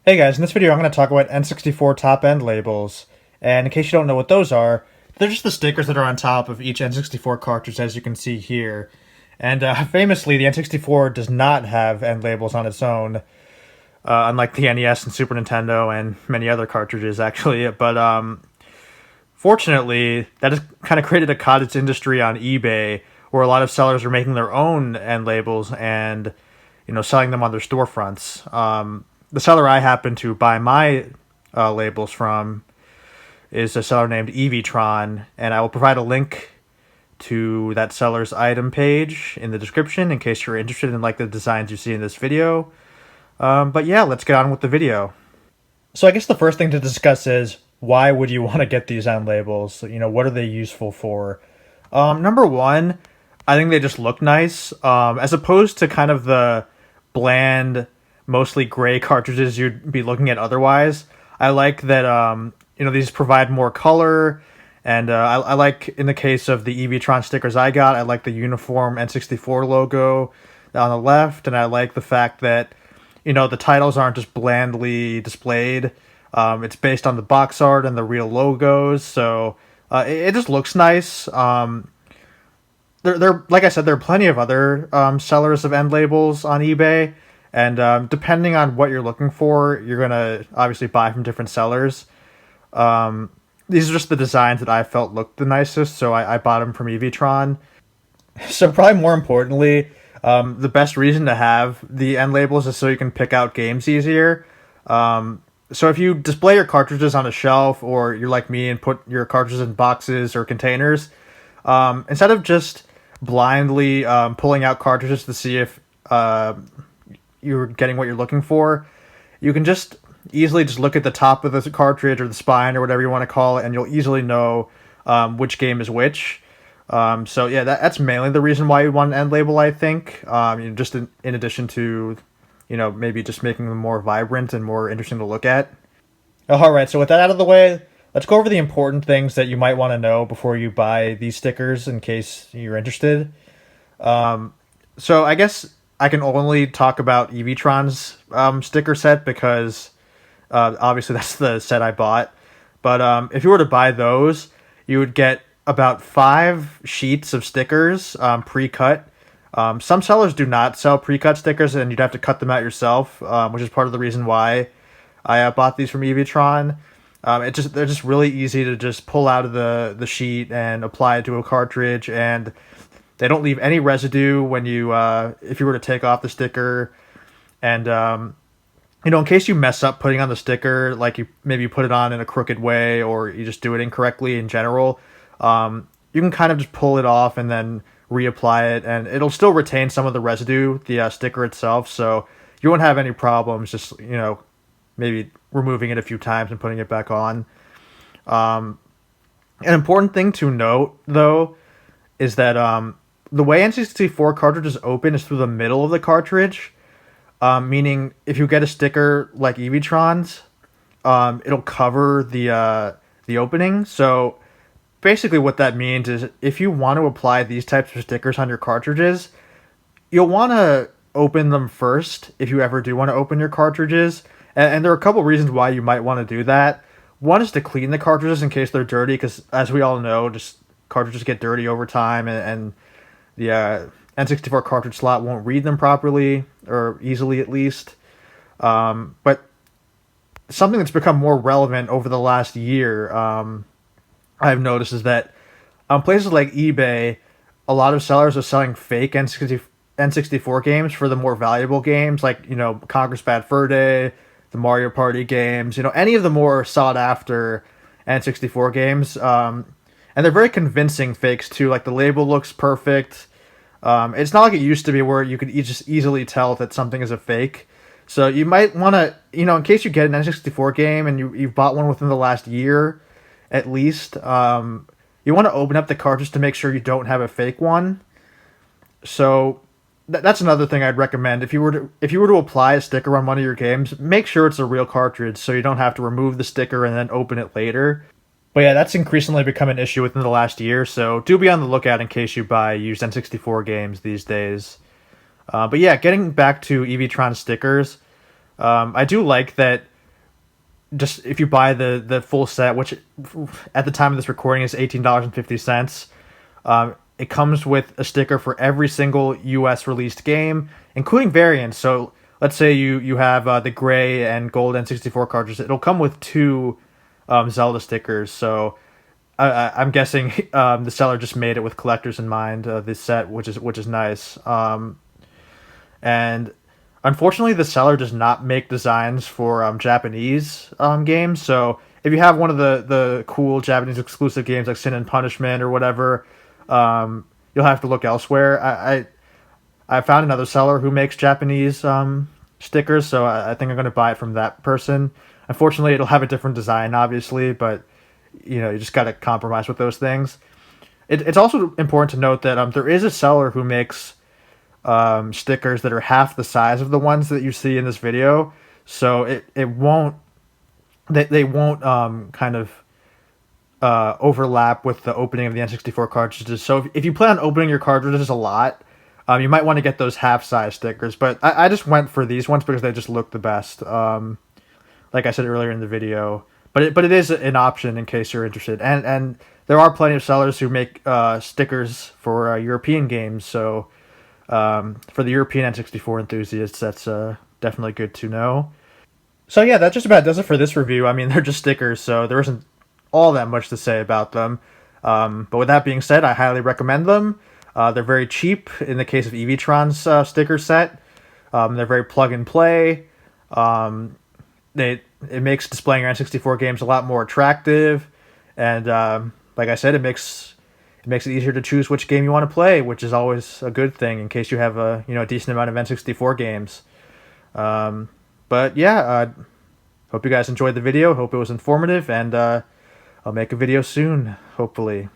Hey guys, in this video I'm going to talk about N64 Top End Labels. And in case you don't know what those are, they're just the stickers that are on top of each N64 cartridge, as you can see here. And famously, the N64 does not have end labels on its own, unlike the NES and Super Nintendo and many other cartridges, actually. But fortunately, that has kind of created a cottage industry on eBay where a lot of sellers are making their own end labels and selling them on their storefronts. The seller I happen to buy my labels from is a seller named Evietron, and I will provide a link to that seller's item page in the description in case you're interested in like the designs you see in this video. But yeah, let's get on with the video. So I guess the first thing to discuss is why would you want to get these end labels? What are they useful for? Number one, I think they just look nice, as opposed to kind of the bland, mostly gray cartridges you'd be looking at otherwise. I like that these provide more color, and I like, in the case of the evietron stickers I got, I like the uniform N64 logo on the left, and I like the fact that the titles aren't just blandly displayed. It's based on the box art and the real logos, so it just looks nice. There, like I said, there are plenty of other sellers of end labels on eBay, and depending on what you're looking for, you're gonna obviously buy from different sellers. These are just the designs that I felt looked the nicest, so I bought them from evietron. So probably more importantly, the best reason to have the end labels is so you can pick out games easier. So if you display your cartridges on a shelf, or you're like me and put your cartridges in boxes or containers, instead of just blindly pulling out cartridges to see if you're getting what you're looking for, you can just easily just look at the top of the cartridge or the spine or whatever you want to call it, and you'll easily know which game is which. So yeah, that's mainly the reason why you want an end label, I think. Just in addition to, maybe just making them more vibrant and more interesting to look at. All right, so with that out of the way, let's go over the important things that you might want to know before you buy these stickers in case you're interested. So I guess I can only talk about Evietron's sticker set because obviously that's the set I bought. But if you were to buy those, you would get about 5 sheets of stickers pre-cut. Some sellers do not sell pre-cut stickers, and you'd have to cut them out yourself, which is part of the reason why I bought these from Evietron. They're just really easy to just pull out of the sheet and apply it to a cartridge, and they don't leave any residue when you if you were to take off the sticker. And in case you mess up putting on the sticker, like you put it on in a crooked way, or you just do it incorrectly in general, you can kind of just pull it off and then reapply it, and it'll still retain some of the residue, the sticker itself, so you won't have any problems just maybe removing it a few times and putting it back on. An important thing to note, though, is that the way N64 cartridges open is through the middle of the cartridge, meaning if you get a sticker like Evietron's, it'll cover the opening. So basically what that means is if you want to apply these types of stickers on your cartridges, you'll want to open them first if you ever do want to open your cartridges. And there are a couple reasons why you might want to do that. One is to clean the cartridges in case they're dirty, because as we all know, just cartridges get dirty over time, and the N64 cartridge slot won't read them properly, or easily at least. But something that's become more relevant over the last year, I've noticed, is that on places like eBay, a lot of sellers are selling fake N64 games for the more valuable games, like Conker's Bad Fur Day, the Mario Party games, any of the more sought after N64 games. And they're very convincing fakes too. Like, the label looks perfect. It's not like it used to be where you could just easily tell that something is a fake. So you might want to, in case you get an N64 game and you've bought one within the last year, at least, you want to open up the cartridge to make sure you don't have a fake one. So that's another thing I'd recommend. If you were to apply a sticker on one of your games, make sure it's a real cartridge so you don't have to remove the sticker and then open it later. But yeah, that's increasingly become an issue within the last year, so do be on the lookout in case you buy used N64 games these days. But yeah, getting back to Evietron stickers, I do like that just if you buy the full set, which at the time of this recording is $18.50, it comes with a sticker for every single U.S. released game, including variants. So let's say you have the gray and gold N64 cartridges. It'll come with two Zelda stickers. So I'm guessing the seller just made it with collectors in mind. This set, which is nice. And unfortunately, the seller does not make designs for Japanese games. So if you have one of the cool Japanese exclusive games like Sin and Punishment or whatever, you'll have to look elsewhere. I found another seller who makes Japanese stickers, so I think I'm going to buy it from that person. Unfortunately, it'll have a different design, obviously, but you just got to compromise with those things. It's also important to note that there is a seller who makes stickers that are half the size of the ones that you see in this video, so it won't they won't kind of overlap with the opening of the N64 cartridges. So if you plan on opening your cartridges a lot, you might want to get those half-size stickers. But I just went for these ones because they just look the best. Like I said earlier in the video, but it is an option in case you're interested. And there are plenty of sellers who make stickers for European games. So for the European N64 enthusiasts, that's definitely good to know. So yeah, that just about does it for this review. I mean, they're just stickers, so there isn't all that much to say about them. But with that being said, I highly recommend them. They're very cheap in the case of Evietron's sticker set. They're very plug and play. It makes displaying your N64 games a lot more attractive, and like I said, it makes it easier to choose which game you want to play, which is always a good thing in case you have a decent amount of N64 games. But yeah, hope you guys enjoyed the video. Hope it was informative, and I'll make a video soon, hopefully.